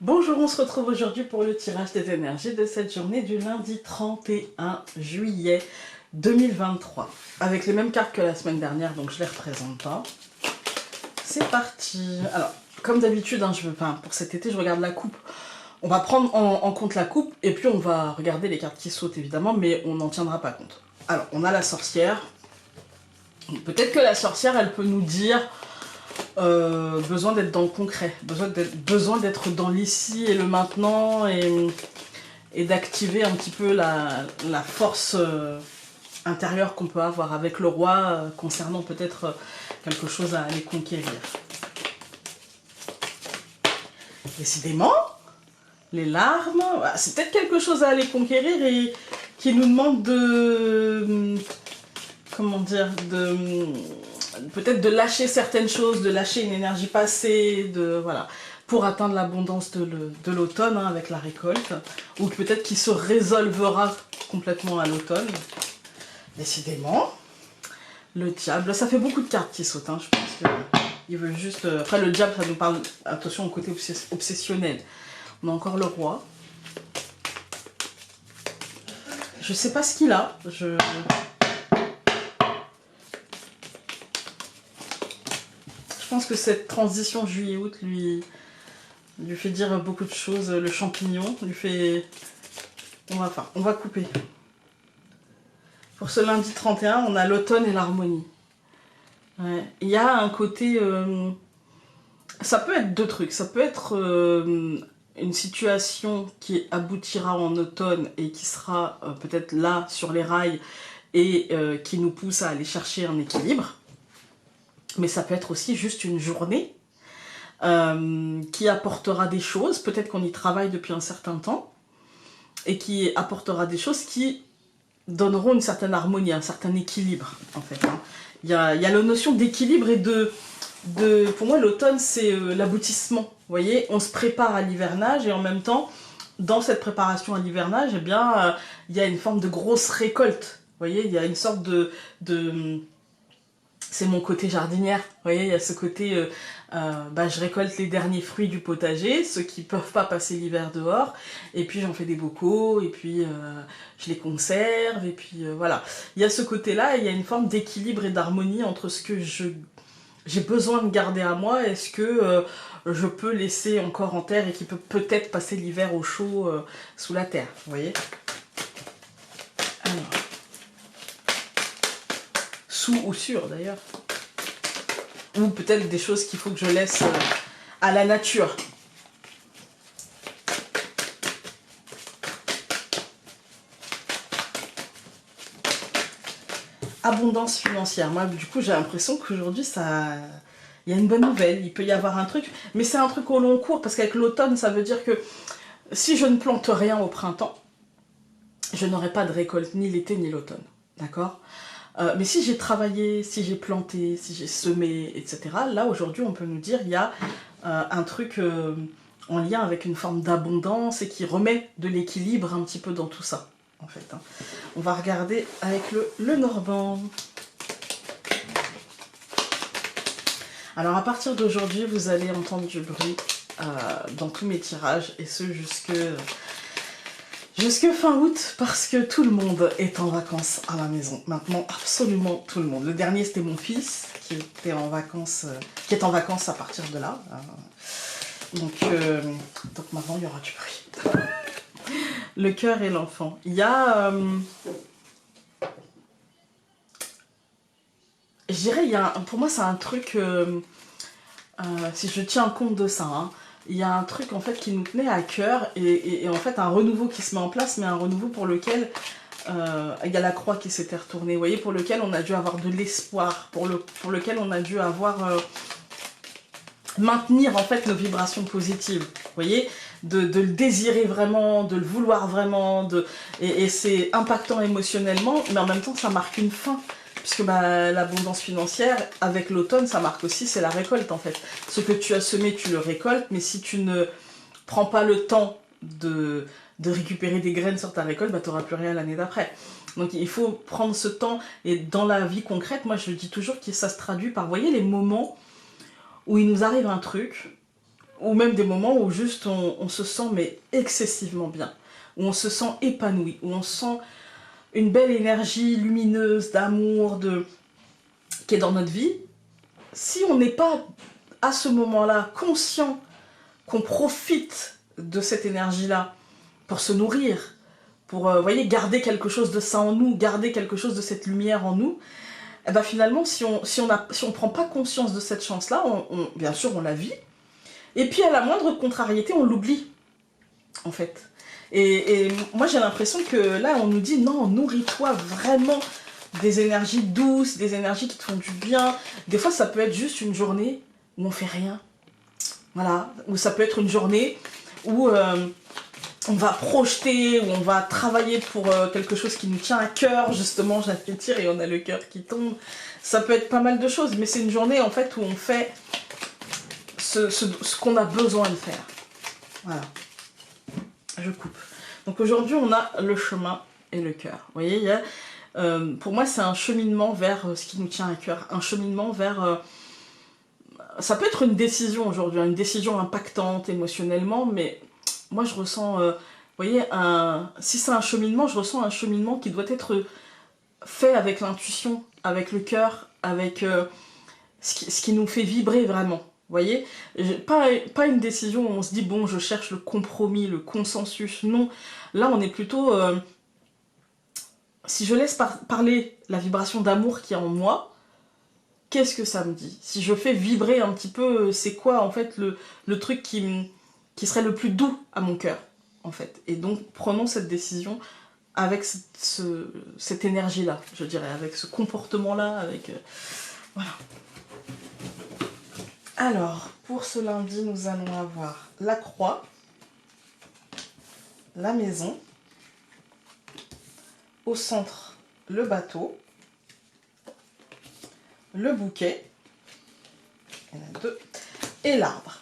Bonjour, on se retrouve aujourd'hui pour le tirage des énergies de cette journée du lundi 31 juillet 2023. Avec les mêmes cartes que la semaine dernière, donc je les représente pas. C'est parti. Alors, comme d'habitude, pour cet été, je regarde la coupe. On va prendre en compte la coupe et puis on va regarder les cartes qui sautent évidemment, mais on n'en tiendra pas compte. Alors, on a la sorcière. Peut-être que la sorcière, elle peut nous dire... besoin d'être dans le concret, besoin d'être dans l'ici et le maintenant et d'activer un petit peu la force intérieure qu'on peut avoir avec le roi concernant peut-être quelque chose à aller conquérir. Décidément, les larmes, c'est peut-être quelque chose à aller conquérir et qui nous demande de... comment dire, peut-être de lâcher certaines choses, de lâcher une énergie passée, voilà, pour atteindre l'abondance de l'automne avec la récolte, ou peut-être qu'il se résolvera complètement à l'automne. Décidément, le diable, ça fait beaucoup de cartes qui sautent, je pense qu'il veut juste... Après le diable, ça nous parle, attention au côté obsessionnel. On a encore le roi. Je sais pas ce qu'il a, Je pense que cette transition juillet-août lui fait dire beaucoup de choses. Le champignon lui fait... on va couper. Pour ce lundi 31, on a l'automne et l'harmonie. Ouais. Il y a un côté... ça peut être deux trucs. Ça peut être une situation qui aboutira en automne et qui sera peut-être là sur les rails et qui nous pousse à aller chercher un équilibre. Mais ça peut être aussi juste une journée qui apportera des choses, peut-être qu'on y travaille depuis un certain temps, et qui apportera des choses qui donneront une certaine harmonie, un certain équilibre, en fait. Il y a la notion d'équilibre et pour moi, l'automne, c'est l'aboutissement. Vous voyez, on se prépare à l'hivernage, et en même temps, dans cette préparation à l'hivernage, eh bien, il y a une forme de grosse récolte. Vous voyez, il y a une sorte c'est mon côté jardinière, vous voyez, il y a ce côté, je récolte les derniers fruits du potager, ceux qui ne peuvent pas passer l'hiver dehors, et puis j'en fais des bocaux, et puis je les conserve, et puis voilà. Il y a ce côté-là, et il y a une forme d'équilibre et d'harmonie entre ce que j'ai besoin de garder à moi, et ce que je peux laisser encore en terre, et qui peut peut-être passer l'hiver au chaud sous la terre, vous voyez. Alors... sous ou sur d'ailleurs. Ou peut-être des choses qu'il faut que je laisse à la nature. Abondance financière. Moi, du coup, j'ai l'impression qu'aujourd'hui, il y a une bonne nouvelle. Il peut y avoir un truc, mais c'est un truc au long cours, parce qu'avec l'automne, ça veut dire que si je ne plante rien au printemps, je n'aurai pas de récolte ni l'été ni l'automne. D'accord ? Mais si j'ai travaillé, si j'ai planté, si j'ai semé, etc., là aujourd'hui on peut nous dire qu'il y a un truc en lien avec une forme d'abondance et qui remet de l'équilibre un petit peu dans tout ça, en fait. On va regarder avec le Normand. Alors à partir d'aujourd'hui, vous allez entendre du bruit dans tous mes tirages, et ce jusque fin août, parce que tout le monde est en vacances à la maison. Maintenant, absolument tout le monde. Le dernier, c'était mon fils, qui est en vacances à partir de là. Donc maintenant, il y aura du bruit. Le cœur et l'enfant. Il y a... je dirais, pour moi, c'est un truc... si je tiens compte de ça, il y a un truc en fait qui nous tenait à cœur et en fait un renouveau qui se met en place, mais un renouveau pour lequel il y a la croix qui s'était retournée, vous voyez, pour lequel on a dû avoir de l'espoir, pour lequel on a dû avoir maintenir en fait nos vibrations positives, vous voyez, de le désirer vraiment, de le vouloir vraiment, et c'est impactant émotionnellement, mais en même temps ça marque une fin. Puisque l'abondance financière, avec l'automne, ça marque aussi, c'est la récolte en fait. Ce que tu as semé, tu le récoltes, mais si tu ne prends pas le temps de récupérer des graines sur ta récolte, tu n'auras plus rien l'année d'après. Donc il faut prendre ce temps, et dans la vie concrète, moi je dis toujours que ça se traduit par, vous voyez, les moments où il nous arrive un truc, ou même des moments où juste on se sent mais excessivement bien, où on se sent épanoui, où on sent une belle énergie lumineuse, d'amour, qui est dans notre vie. Si on n'est pas à ce moment-là conscient qu'on profite de cette énergie-là pour se nourrir, pour voyez, garder quelque chose de ça en nous, garder quelque chose de cette lumière en nous, et ben finalement, si on prend pas conscience de cette chance-là, bien sûr, on la vit, et puis à la moindre contrariété, on l'oublie, en fait. Et moi, j'ai l'impression que là, on nous dit, non, nourris-toi vraiment des énergies douces, des énergies qui te font du bien. Des fois, ça peut être juste une journée où on fait rien. Voilà. Ou ça peut être une journée où on va projeter, où on va travailler pour quelque chose qui nous tient à cœur. Justement, j'attire et on a le cœur qui tombe. Ça peut être pas mal de choses, mais c'est une journée, en fait, où on fait ce qu'on a besoin de faire. Voilà. Je coupe. Donc aujourd'hui, on a le chemin et le cœur. Vous voyez, il y a, pour moi, c'est un cheminement vers ce qui nous tient à cœur. Un cheminement vers... ça peut être une décision aujourd'hui, une décision impactante émotionnellement, mais moi, je ressens... vous voyez, si c'est un cheminement, je ressens un cheminement qui doit être fait avec l'intuition, avec le cœur, avec ce qui nous fait vibrer vraiment. Vous voyez, pas une décision où on se dit, bon, je cherche le compromis, le consensus. Non, là, on est plutôt... si je laisse parler la vibration d'amour qui est en moi, qu'est-ce que ça me dit? Si je fais vibrer un petit peu, c'est quoi, en fait, le truc qui serait le plus doux à mon cœur, en fait. Et donc, prenons cette décision avec cette énergie-là, je dirais, avec ce comportement-là, avec... voilà. Alors, pour ce lundi, nous allons avoir la croix, la maison, au centre, le bateau, le bouquet, il y en a deux, et l'arbre.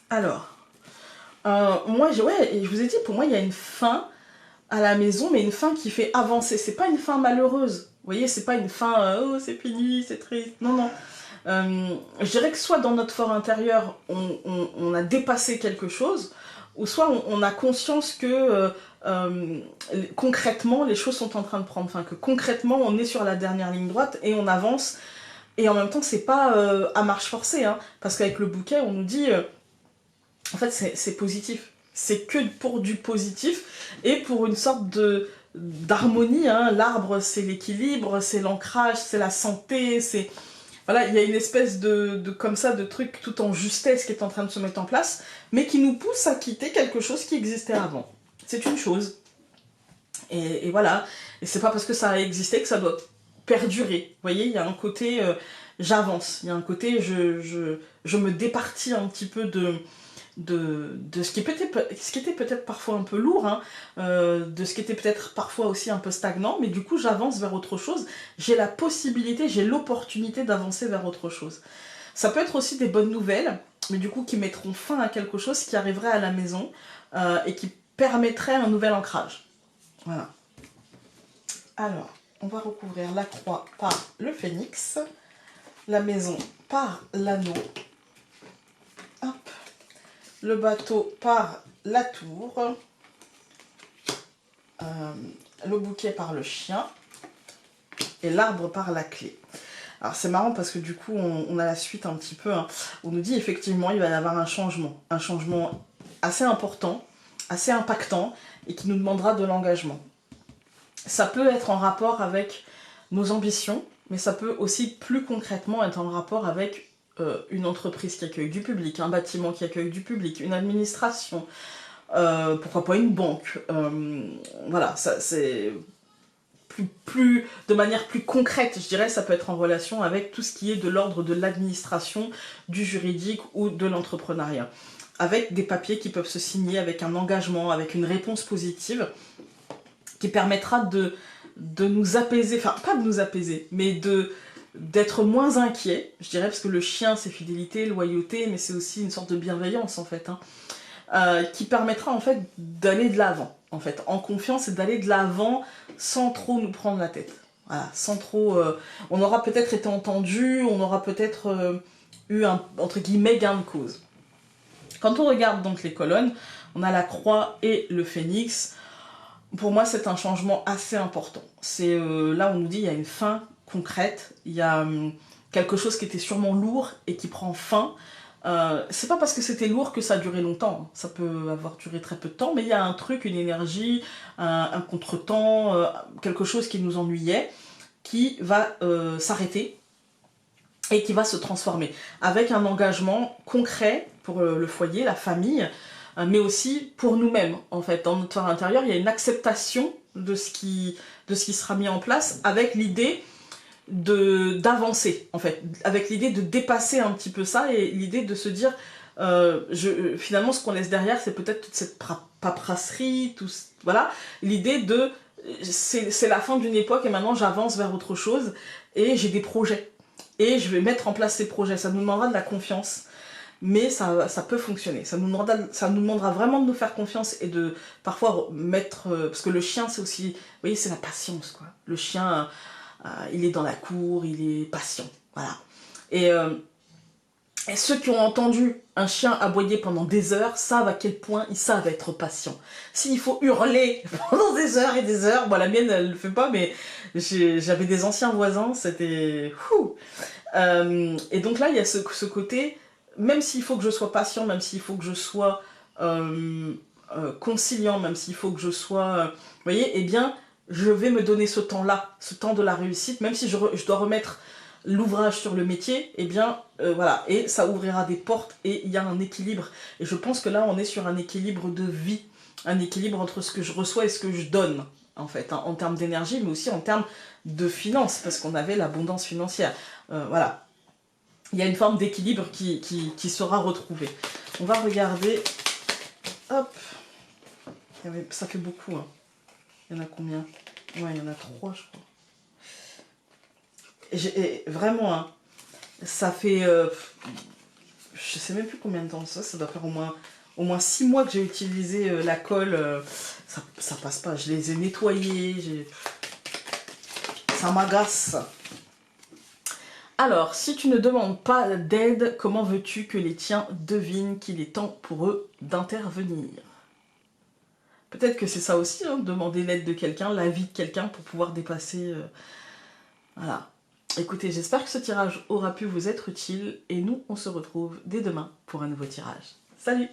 Alors, moi, ouais, je vous ai dit, pour moi, il y a une fin à la maison, mais une fin qui fait avancer. C'est pas une fin malheureuse. Vous voyez, c'est pas une fin, oh, c'est fini, c'est triste. Non, non. Je dirais que soit dans notre fort intérieur, on a dépassé quelque chose, ou soit on a conscience que concrètement, les choses sont en train de prendre fin, que concrètement, on est sur la dernière ligne droite et on avance. Et en même temps, c'est pas à marche forcée, hein, parce qu'avec le bouquet, on nous dit, en fait, c'est positif. C'est que pour du positif et pour une sorte d'harmonie. Hein. L'arbre, c'est l'équilibre, c'est l'ancrage, c'est la santé, c'est... Voilà, il y a une espèce comme ça, de truc tout en justesse qui est en train de se mettre en place, mais qui nous pousse à quitter quelque chose qui existait avant. C'est une chose. Et voilà. Et c'est pas parce que ça a existé que ça doit perdurer. Vous voyez, il y a un côté, j'avance. Il y a un côté, je me départis un petit peu de ce qui était peut-être parfois un peu lourd, hein, de ce qui était peut-être parfois aussi un peu stagnant, mais du coup j'avance vers autre chose, j'ai la possibilité, j'ai l'opportunité d'avancer vers autre chose. Ça peut être aussi des bonnes nouvelles, mais du coup qui mettront fin à quelque chose qui arriverait à la maison et qui permettrait un nouvel ancrage. Voilà. Alors, on va recouvrir la croix par le phénix, la maison par l'anneau, hop. Le bateau par la tour, le bouquet par le chien et l'arbre par la clé. Alors c'est marrant parce que du coup on a la suite un petit peu, hein. On nous dit effectivement il va y avoir un changement assez important, assez impactant et qui nous demandera de l'engagement. Ça peut être en rapport avec nos ambitions, mais ça peut aussi plus concrètement être en rapport avec une entreprise qui accueille du public, un bâtiment qui accueille du public, une administration, pourquoi pas une banque. Voilà, ça c'est de manière plus concrète, je dirais, ça peut être en relation avec tout ce qui est de l'ordre de l'administration, du juridique ou de l'entrepreneuriat. Avec des papiers qui peuvent se signer, avec un engagement, avec une réponse positive, qui permettra de nous apaiser, enfin pas de nous apaiser, mais d'être moins inquiet, je dirais, parce que le chien c'est fidélité, loyauté, mais c'est aussi une sorte de bienveillance en fait, hein, qui permettra en fait d'aller de l'avant, en fait, en confiance et d'aller de l'avant sans trop nous prendre la tête. Voilà, sans trop... on aura peut-être été entendu, on aura peut-être eu un, entre guillemets, gain de cause. Quand on regarde donc les colonnes, on a la croix et le phénix. Pour moi, c'est un changement assez important. C'est là, on nous dit il y a une fin concrète, il y a quelque chose qui était sûrement lourd et qui prend fin. C'est pas parce que c'était lourd que ça a duré longtemps. Ça peut avoir duré très peu de temps, mais il y a un truc, une énergie, un contretemps, quelque chose qui nous ennuyait, qui va s'arrêter et qui va se transformer avec un engagement concret pour le foyer, la famille, mais aussi pour nous-mêmes. En fait, dans notre fort intérieur, il y a une acceptation de ce qui sera mis en place avec l'idée d'avancer, en fait, avec l'idée de dépasser un petit peu ça et l'idée de se dire finalement ce qu'on laisse derrière c'est peut-être toute cette paperasserie, voilà, l'idée de c'est la fin d'une époque et maintenant j'avance vers autre chose et j'ai des projets et je vais mettre en place ces projets. Ça nous demandera de la confiance, mais ça peut fonctionner. Ça nous demandera vraiment de nous faire confiance et de parfois mettre... parce que le chien, c'est aussi... Vous voyez, c'est la patience, quoi. Le chien, il est dans la cour, il est patient. Voilà. Et ceux qui ont entendu un chien aboyer pendant des heures savent à quel point ils savent être patients. S'il faut hurler pendant des heures et des heures, bon, la mienne, elle le fait pas, mais j'avais des anciens voisins, c'était... et donc là, il y a ce côté, même s'il faut que je sois patient, même s'il faut que je sois conciliant, même s'il faut que je sois... vous voyez, eh bien, je vais me donner ce temps-là, ce temps de la réussite, même si je dois remettre l'ouvrage sur le métier, eh bien, voilà, et ça ouvrira des portes, et il y a un équilibre. Et je pense que là, on est sur un équilibre de vie, un équilibre entre ce que je reçois et ce que je donne, en fait, hein, en termes d'énergie, mais aussi en termes de finances, parce qu'on avait l'abondance financière. Voilà. Il y a une forme d'équilibre qui sera retrouvée. On va regarder... Hop. Ça fait beaucoup, hein. Il y en a combien? Ouais, il y en a 3, je crois. Et vraiment, hein, ça fait... je sais même plus combien de temps ça doit faire au moins 6 mois que j'ai utilisé la colle. Ça passe pas, je les ai nettoyés, ça m'agace. Alors, si tu ne demandes pas d'aide, comment veux-tu que les tiens devinent qu'il est temps pour eux d'intervenir? Peut-être que c'est ça aussi, hein, demander l'aide de quelqu'un, l'avis de quelqu'un pour pouvoir dépasser... voilà. Écoutez, j'espère que ce tirage aura pu vous être utile et nous, on se retrouve dès demain pour un nouveau tirage. Salut!